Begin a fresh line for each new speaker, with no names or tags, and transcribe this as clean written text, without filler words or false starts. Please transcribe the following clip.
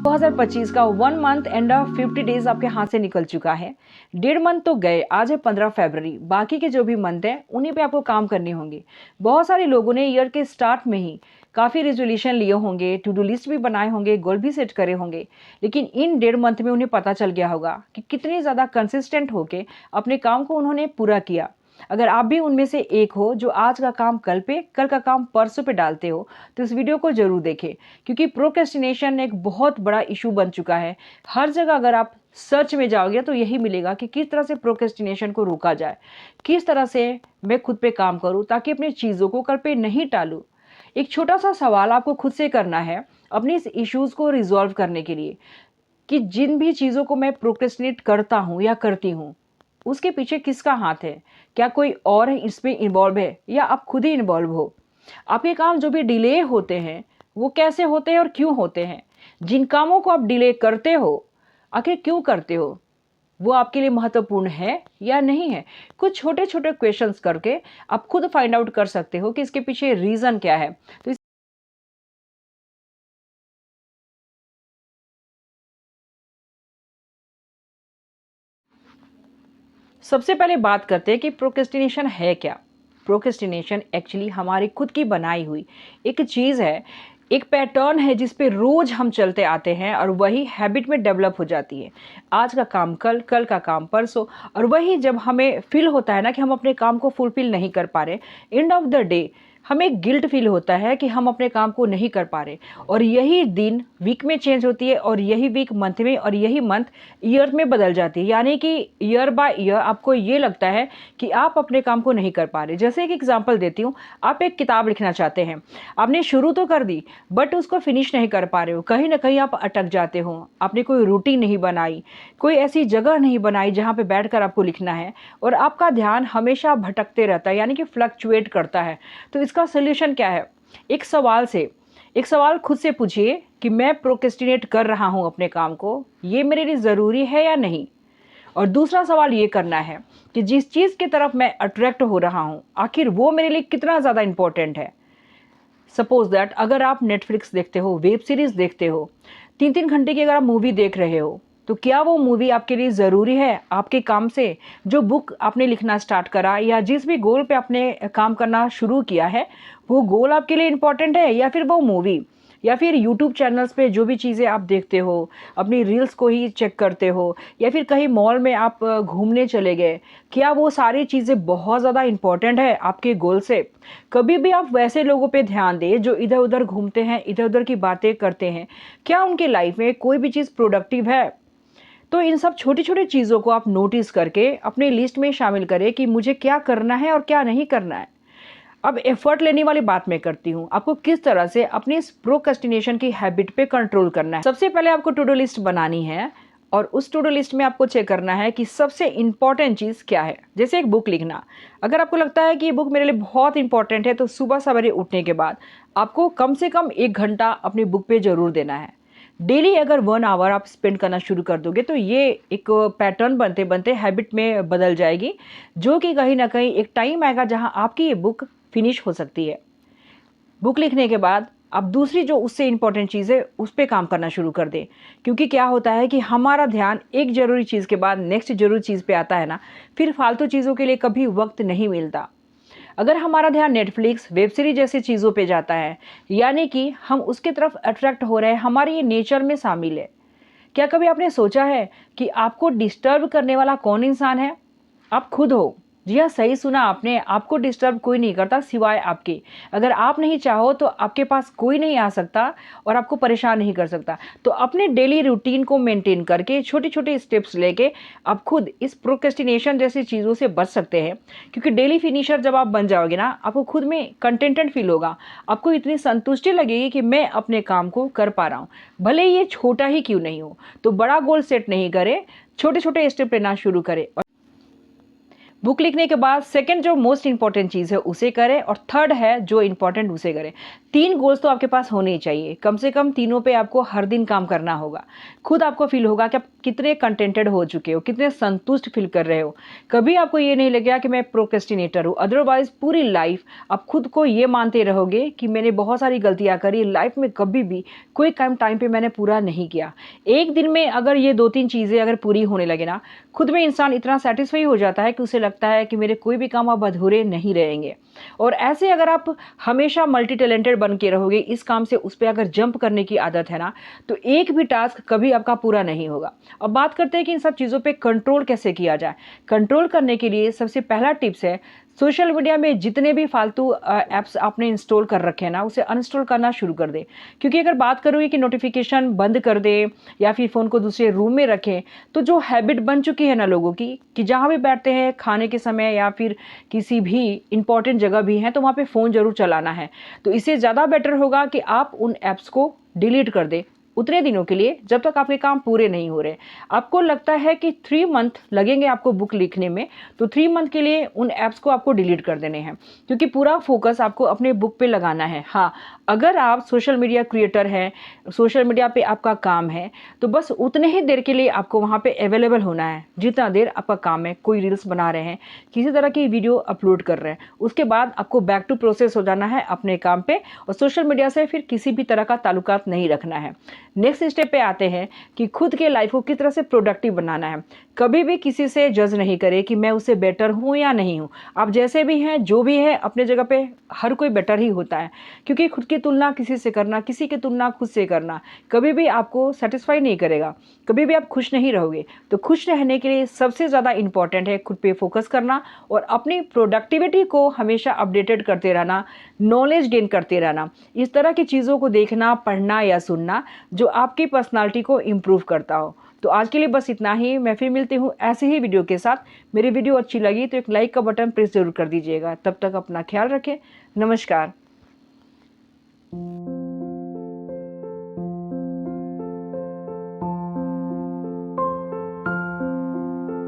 2025 का 1 month and 50 days आपके हाथ से निकल चुका है। 1.5 मंथ तो गए, आज है 15 फरवरी। बाकी के जो भी मंथ है उन्हीं पे आपको काम करने होंगे। बहुत सारे लोगों ने ईयर के स्टार्ट में ही काफ़ी रेजोल्यूशन लिए होंगे, टू डू लिस्ट भी बनाए होंगे, गोल भी सेट करे होंगे, लेकिन इन 1.5 मंथ में उन्हें पता चल गया होगा कि कितनी ज़्यादा कंसिस्टेंट होके अपने काम को उन्होंने पूरा किया। अगर आप भी उनमें से एक हो जो आज का काम कल पे, कल का काम परसों पे डालते हो, तो इस वीडियो को जरूर देखें, क्योंकि प्रोक्रेस्टिनेशन एक बहुत बड़ा इशू बन चुका है। हर जगह अगर आप सर्च में जाओगे तो यही मिलेगा कि किस तरह से प्रोक्रेस्टिनेशन को रोका जाए, किस तरह से मैं खुद पे काम करूं ताकि अपनी चीज़ों को कल पे नहीं टालूं। एक छोटा सा सवाल आपको खुद से करना है अपनी इस इश्यूज़ को रिजॉल्व करने के लिए, कि जिन भी चीज़ों को मैं प्रोक्रेस्टिनेट करता हूँ या करती हूँ, उसके पीछे किसका हाथ है? क्या कोई और है इसमें इन्वॉल्व है, या आप खुद ही इन्वॉल्व हो? आपके काम जो भी डिले होते हैं वो कैसे होते हैं और क्यों होते हैं? जिन कामों को आप डिले करते हो, आखिर क्यों करते हो? वो आपके लिए महत्वपूर्ण है या नहीं है? कुछ छोटे छोटे क्वेश्चंस करके आप खुद फाइंड आउट कर सकते हो कि इसके पीछे रीज़न क्या है। तो सबसे पहले बात करते हैं कि प्रोक्रेस्टिनेशन है क्या। प्रोक्रेस्टिनेशन एक्चुअली हमारी खुद की बनाई हुई एक चीज़ है, एक पैटर्न है जिस पे रोज हम चलते आते हैं और वही हैबिट में डेवलप हो जाती है। आज का काम कल, कल का काम परसों, और वही जब हमें फील होता है ना कि हम अपने काम को फुलफिल नहीं कर पा रहे, एंड ऑफ द डे हमें गिल्ट फील होता है कि हम अपने काम को नहीं कर पा रहे, और यही दिन वीक में चेंज होती है और यही वीक मंथ में, और यही मंथ ईयर में बदल जाती है। यानी कि ईयर बाय ईयर आपको ये लगता है कि आप अपने काम को नहीं कर पा रहे। जैसे एक एग्जांपल देती हूँ, आप एक किताब लिखना चाहते हैं, आपने शुरू तो कर दी बट उसको फिनिश नहीं कर पा रहे हो, कहीं ना कहीं आप अटक जाते हो। आपने कोई रूटीन नहीं बनाई, कोई ऐसी जगह नहीं बनाई जहाँ पे बैठकर आपको लिखना है, और आपका ध्यान हमेशा भटकते रहता है, यानी कि फ्लक्चुएट करता है। तो इसका सोल्यूशन क्या है? एक सवाल खुद से पूछिए कि मैं प्रोक्रेस्टिनेट कर रहा हूं अपने काम को, ये मेरे लिए ज़रूरी है या नहीं। और दूसरा सवाल ये करना है कि जिस चीज़ की तरफ मैं अट्रैक्ट हो रहा हूं, आखिर वो मेरे लिए कितना ज़्यादा इंपॉर्टेंट है। सपोज दैट अगर आप नेटफ्लिक्स देखते हो, वेब सीरीज़ देखते हो, 3-3 घंटे की अगर आप मूवी देख रहे हो, तो क्या वो मूवी आपके लिए ज़रूरी है आपके काम से? जो बुक आपने लिखना स्टार्ट करा या जिस भी गोल पे आपने काम करना शुरू किया है, वो गोल आपके लिए इम्पॉर्टेंट है, या फिर वो मूवी, या फिर यूट्यूब चैनल्स पे जो भी चीज़ें आप देखते हो, अपनी रील्स को ही चेक करते हो, या फिर कहीं मॉल में आप घूमने चले गए, क्या वो सारी चीज़ें बहुत ज़्यादा इम्पॉर्टेंट है आपके गोल से? कभी भी आप वैसे लोगों पे ध्यान दें जो इधर उधर घूमते हैं, इधर उधर की बातें करते हैं, क्या उनकी लाइफ में कोई भी चीज़ प्रोडक्टिव है? तो इन सब छोटी छोटी चीज़ों को आप नोटिस करके अपनी लिस्ट में शामिल करें कि मुझे क्या करना है और क्या नहीं करना है। अब एफर्ट लेने वाली बात मैं करती हूँ, आपको किस तरह से अपनी इस प्रोक्रेस्टिनेशन की हैबिट पे कंट्रोल करना है। सबसे पहले आपको टू डू लिस्ट बनानी है, और उस टू डू लिस्ट में आपको चेक करना है कि सबसे इंपॉर्टेंट चीज़ क्या है। जैसे एक बुक लिखना, अगर आपको लगता है कि ये बुक मेरे लिए बहुत इंपॉर्टेंट है, तो सुबह सवेरे उठने के बाद आपको कम से कम 1 घंटा अपनी बुक पे ज़रूर देना है। डेली अगर 1 आवर आप स्पेंड करना शुरू कर दोगे, तो ये एक पैटर्न बनते बनते हैबिट में बदल जाएगी, जो कि कहीं ना कहीं एक टाइम आएगा जहां आपकी ये बुक फिनिश हो सकती है। बुक लिखने के बाद आप दूसरी जो उससे इंपॉर्टेंट चीज़ है उस पर काम करना शुरू कर दें, क्योंकि क्या होता है कि हमारा ध्यान एक ज़रूरी चीज़ के बाद नेक्स्ट ज़रूरी चीज़ पे आता है ना, फिर फालतू चीज़ों के लिए कभी वक्त नहीं मिलता। अगर हमारा ध्यान नेटफ्लिक्स, वेब सीरीज जैसी चीज़ों पे जाता है, यानी कि हम उसकी तरफ अट्रैक्ट हो रहे हैं, हमारे ये नेचर में शामिल है। क्या कभी आपने सोचा है कि आपको डिस्टर्ब करने वाला कौन इंसान है? आप खुद हो। जी हाँ, सही सुना आपने, आपको डिस्टर्ब कोई नहीं करता सिवाय आपके। अगर आप नहीं चाहो तो आपके पास कोई नहीं आ सकता और आपको परेशान नहीं कर सकता। तो अपने डेली रूटीन को मेंटेन करके छोटे छोटे स्टेप्स लेके आप खुद इस प्रोक्रेस्टिनेशन जैसी चीज़ों से बच सकते हैं, क्योंकि डेली फिनिशर जब आप बन जाओगे ना, आपको खुद में कंटेंटेड फील होगा, आपको इतनी संतुष्टि लगेगी कि मैं अपने काम को कर पा रहा हूँ, भले ये छोटा ही क्यों नहीं हो। तो बड़ा गोल सेट नहीं करें, छोटे छोटे स्टेप लेना शुरू करें। बुक लिखने के बाद सेकंड जो मोस्ट इंपॉर्टेंट चीज़ है उसे करें, और थर्ड है जो इंपॉर्टेंट उसे करें। 3 गोल्स तो आपके पास होने ही चाहिए। कम से कम तीनों पे आपको हर दिन काम करना होगा। खुद आपको फ़ील होगा कि आप कितने कंटेंटेड हो चुके हो, कितने संतुष्ट फ़ील कर रहे हो। कभी आपको ये नहीं लगेगा कि मैं प्रोक्रेस्टिनेटर हूँ। अदरवाइज़ पूरी लाइफ़ आप खुद को ये मानते रहोगे कि मैंने बहुत सारी गलतियाँ करी, लाइफ़ में कभी भी कोई काम टाइम पे मैंने पूरा नहीं किया। एक दिन में अगर ये 2-3 चीज़ें अगर पूरी होने लगे ना, खुद में इंसान इतना सैटिस्फाई हो जाता है कि उसे लगता है कि मेरे कोई भी काम अब अधूरे नहीं रहेंगे। और ऐसे अगर आप हमेशा मल्टी टैलेंटेड बन के रहोगे, इस काम से उस पे अगर जंप करने की आदत है ना, तो एक भी टास्क कभी आपका पूरा नहीं होगा। अब बात करते हैं कि इन सब चीज़ों पे कंट्रोल कैसे किया जाए। कंट्रोल करने के लिए सबसे पहला टिप्स है, सोशल मीडिया में जितने भी फालतू ऐप्स आपने इंस्टॉल कर रखे हैं ना, उसे अनइंस्टॉल करना शुरू कर दें। क्योंकि अगर बात करूँगी कि नोटिफ़िकेशन बंद कर दें या फिर फ़ोन को दूसरे रूम में रखें, तो जो हैबिट बन चुकी है ना लोगों की, कि जहाँ भी बैठते हैं खाने के समय या फिर किसी भी इम्पोर्टेंट जगह भी हैं, तो वहाँ पे फ़ोन ज़रूर चलाना है। तो इससे ज़्यादा बेटर होगा कि आप उन ऐप्स को डिलीट कर दें उतने दिनों के लिए, जब तक आपके काम पूरे नहीं हो रहे। आपको लगता है कि 3 मंथ लगेंगे आपको बुक लिखने में, तो 3 मंथ के लिए उन ऐप्स को आपको डिलीट कर देने हैं, क्योंकि पूरा फ़ोकस आपको अपने बुक पे लगाना है। हाँ, अगर आप सोशल मीडिया क्रिएटर हैं, सोशल मीडिया पे आपका काम है, तो बस उतने ही देर के लिए आपको वहाँ पे अवेलेबल होना है, जितना देर आपका काम है। कोई रील्स बना रहे हैं, किसी तरह की वीडियो अपलोड कर रहे हैं, उसके बाद आपको बैक टू प्रोसेस हो जाना है अपने काम पे, और सोशल मीडिया से फिर किसी भी तरह का ताल्लुकात नहीं रखना है। नेक्स्ट स्टेप पे आते हैं कि खुद के लाइफ को किस तरह से प्रोडक्टिव बनाना है। कभी भी किसी से जज नहीं करें कि मैं उससे बेटर हूँ या नहीं हूँ। आप जैसे भी हैं, जो भी है, अपने जगह पे हर कोई बेटर ही होता है, क्योंकि खुद की तुलना किसी से करना, किसी की तुलना खुद से करना, कभी भी आपको सेटिस्फाई नहीं करेगा, कभी भी आप खुश नहीं रहोगे। तो खुश रहने के लिए सबसे ज़्यादा इंपॉर्टेंट है खुद पे फोकस करना और अपनी प्रोडक्टिविटी को हमेशा अपडेटेड करते रहना, नॉलेज गेन करते रहना। इस तरह की चीज़ों को देखना, पढ़ना या सुनना जो आपकी पर्सनालिटी को इम्प्रूव करता हो। तो आज के लिए बस इतना ही। मैं फिर मिलती हूँ ऐसे ही वीडियो के साथ। मेरी वीडियो अच्छी लगी तो एक लाइक का बटन प्रेस ज़रूर कर दीजिएगा। तब तक अपना ख्याल रखें। नमस्कार।